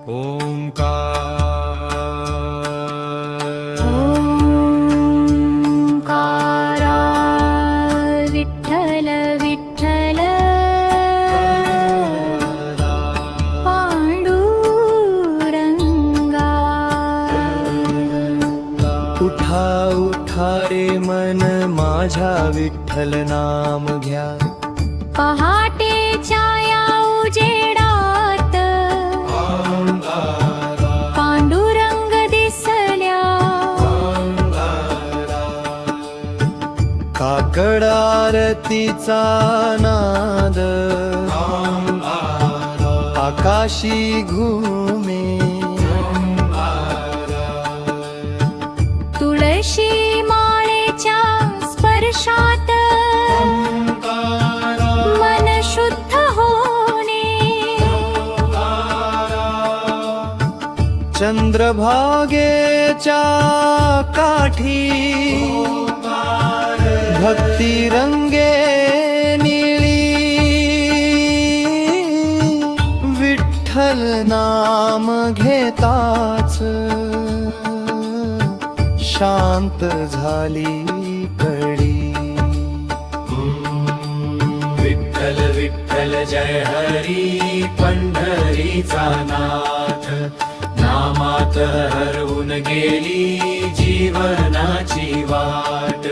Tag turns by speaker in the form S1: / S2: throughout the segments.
S1: ओंकारा विठ्ठल विठ्ठल पांडुरंगा।
S2: उठा उठा रे मन माझ्या विठ्ठल नाम घ्या।
S1: पहाटेच्या या उजेडात पांडुरंग दिसल्या।
S2: काकड आरतीचा नाद आकाशी घुमे।
S1: तुळशी माळेच्या स्पर्शात मन शुद्ध होणे।
S2: चंद्रभागेच्या काठी भक्ती रंगे निळी। विठ्ठल नाम घेताच शांत झाली कळी।
S3: विठ्ठल विठ्ठल जय हरी पंढरीचा नाथ। नामात हरवून गेली जीवनाची वाट।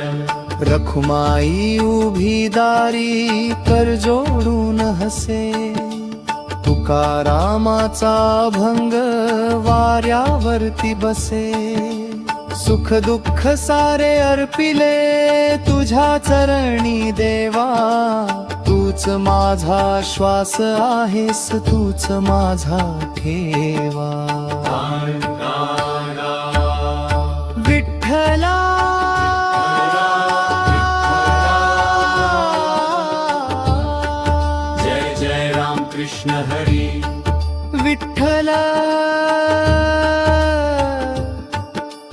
S2: रखुमाई उभी दारी कर जोडून हसे। तुकारामाचा भंग वाऱ्यावरती बसे। सुख दुःख सारे अर्पिले तुझ्या चरणी देवा। तूच माझा श्वास आहेस तूच माझा ठेवा। विठ्ठला
S3: जय जय राम कृष्ण हरी।
S2: विठ्ठल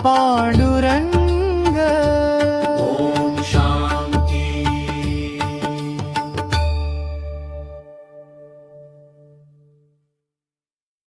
S2: पांडुरंग।